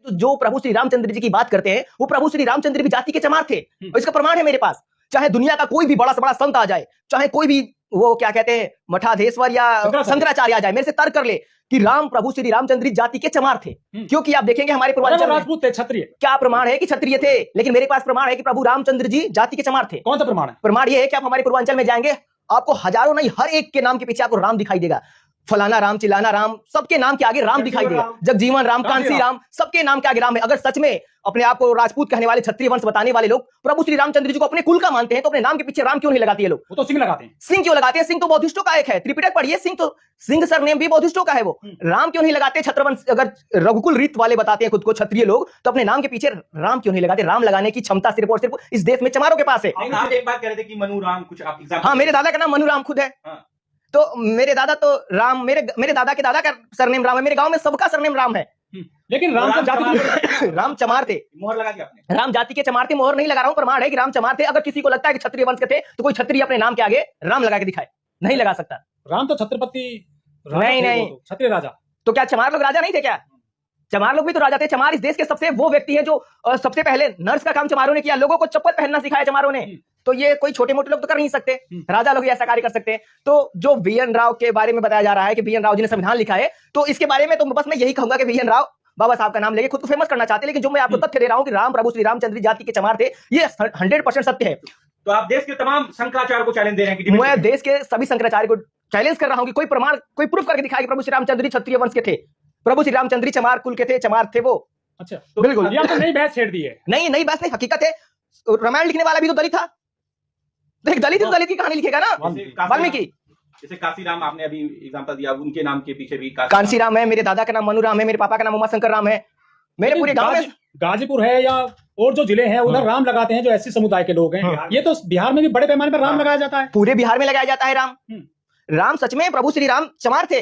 तो जो प्रभु श्री रामचंद्र जी की बात करते हैं वो प्रभु श्री रामचंद्र भी जाति के चमार थे, और इसका प्रमाण है मेरे पास। चाहे दुनिया का कोई भी बड़ा से बड़ा संत आ जाए, चाहे कोई भी वो क्या कहते हैं मठाधीश्वर या शंकराचार्य आ जाए, मेरे से तर्क कर ले कि राम प्रभु श्री रामचंद्र जाति के चमार थे, क्योंकि आप देखेंगे हमारे पूर्वांचल राजपूत थे, क्षत्रिय। क्या प्रमाण है कि क्षत्रिय थे? लेकिन मेरे पास प्रमाण है कि प्रभु रामचंद्र जी जाति के चमार थे। कौन सा प्रमाण है? प्रमाण ये है कि आप हमारे पूर्वांचल में जाएंगे, आपको हजारों नहीं हर एक के नाम के पीछे आपको राम दिखाई देगा। फलाना राम, चिलाना राम, सबके नाम के आगे राम दिखाई देगा। जगजीवन राम, कांसी राम, सबके नाम के आगे राम है। अगर सच में अपने आप को राजपूत कहने वाले, क्षत्रिय वंश बताने वाले लोग प्रभु श्री रामचंद्र जी को अपने कुल का मानते हैं, तो अपने नाम के पीछे राम क्यों नहीं लगाते ये लोग? वो तो सिंह लगाते हैं। सिंह क्यों लगाते हैं? सिंह तो बौद्धिस्टों का एक है, त्रिपिटक पढ़िए, सिंह सरनेम भी बौद्धिस्टों का है। वो राम क्यों नहीं लगाते? छत्रवंश, अगर रघुकुल रीत वाले बताते हैं खुद को क्षत्रिय लोग, तो अपने नाम के पीछे राम क्यों नहीं लगाते? राम लगाने की क्षमता सिर्फ और सिर्फ इस देश में चमारों के पास है। आप एक बात कह रहे थे कि मनु राम कुछ आप हाँ, मेरे दादा का नाम मनु राम खुद है। तो मेरे दादा तो राम, मेरे दादा के दादा का सरनेम राम है। मेरे गांव में सबका सरनेम राम है। लेकिन राम तो जाति राम चमार थे। मोहर लगा दिया आपने? राम जाति के चमार थे। मोहर नहीं लगा रहा हूं, प्रमाण है कि राम चमार थे। अगर किसी को लगता है कि क्षत्रिय वंश के थे, तो कोई क्षत्रिय अपने नाम के आगे राम लगा के दिखाए, नहीं लगा सकता। राम तो छत्रपति नहीं, क्षत्रिय राजा। तो क्या चमार लोग राजा नहीं थे क्या? चमार लोग भी तो राजा थे। चमार इस देश के सबसे वो व्यक्ति है जो सबसे पहले नर्स का काम चमारों ने किया, लोगों को चप्पल पहनना सिखाया चमारों ने। तो ये कोई छोटे मोटे लोग तो कर नहीं सकते, राजा लोग ऐसा कार्य कर सकते हैं। तो जो VN राव के बारे में बताया जा रहा है कि VN राव जी ने संविधान लिखा है, तो इसके बारे में तो बस मैं यही कहूंगा कि VN राव बाबा साहब का नाम लेके खुद को फेमस करना चाहते हैं। लेकिन जो मैं आपको तथ्य दे रहा हूं कि राम प्रभु श्री रामचंद्र जाति के चमार थे, ये 100% सत्य है। तो आप देश के तमाम शंकराचार्य को चैलेंज दे रहे हैं कि मैं देश के सभी शंकराचार्य को चैलेंज कर रहा हूं कि कोई प्रमाण, कोई प्रूफ करके दिखाए कि प्रभु श्री रामचंद्र क्षत्रिय वंश के थे, प्रभु श्री रामचंद्र चमार कुल के थे, चमार थे वो। अच्छा, तो बिल्कुल ये आपने नई बहस छेड़ दी है। नई बहस नहीं, हकीकत है। रामायण लिखने वाला भी तो दलित था। देख, दलित तो दलित की कहानी लिखेगा ना, वाल्मीकि। जैसे कांसीराम आपने अभी एग्जांपल दिया, उनके नाम के पीछे भी कांसीराम है। मेरे दादा का नाम मनु राम है। मेरे पापा का नाम उमाशंकर राम है। मेरे पूरे गांव में गाजीपुर है या और जो जिले हैं उधर राम लगाते हैं जो ऐसे समुदाय के लोग हैं। ये तो बिहार में भी बड़े पैमाने पर राम लगाया जाता है। पूरे बिहार में लगाया जाता है राम। राम सच में प्रभु श्री राम चमार थे।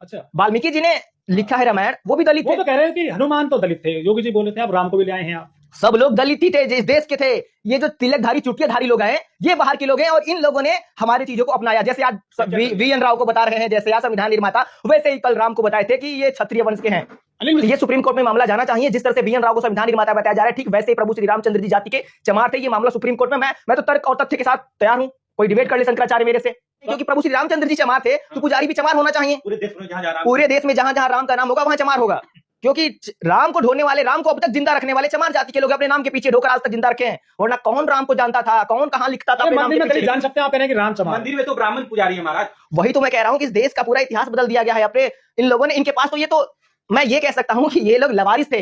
अच्छा, वाल्मीकि जी ने लिखा है रामायण, वो भी दलित थे। वो तो कह रहे हैं कि हनुमान तो दलित थे, योगी जी बोले थे, अब राम को भी ले आए हैं आप। सब लोग दलित ही थे, जिस देश के थे। ये जो तिलकधारी चुटियाधारी लोग हैं, ये बाहर के लोग हैं, और इन लोगों ने हमारी चीजों को अपनाया। जैसे आज VN राव को बता रहे हैं, जैसे आज संविधान निर्माता, वैसे ही कल राम को बताए थे कि ये क्षत्रिय वंश के हैं। ये सुप्रीम कोर्ट में मामला जाना चाहिए। जिस तरह से VN राव को संविधान निर्माता बताया जा रहा है, ठीक वैसे ही प्रभु श्री रामचंद्र जी जाति के चमार थे। ये मामला सुप्रीम कोर्ट में, मैं तो तर्क और तथ्य के साथ तैयार हूं। कोई डिबेट कर ले शंकराचार्य मेरे से, क्योंकि प्रभु श्री रामचंद्र जी चमार थे, तो पुजारी भी चमार होना चाहिए। पूरे देश में जहां जहां राम का नाम होगा वहां चमार होगा, क्योंकि राम को ढोने वाले, राम को अब तक जिंदा रखने वाले चमार जाति के लोग अपने नाम के पीछे ढोकर आज तक जिंदा रखे हैं। वरना कौन राम को जानता था, कौन कहां लिखता था? जान सकते हैं आप कि राम चमार। मंदिर में तो ब्राह्मण पुजारी है महाराज। वही तो मैं कह रहा हूं कि इस देश का पूरा इतिहास बदल दिया गया है अपने इन लोगों ने। इनके पास तो ये तो मैं ये कह सकता हूं कि ये लोग लवारिस थे।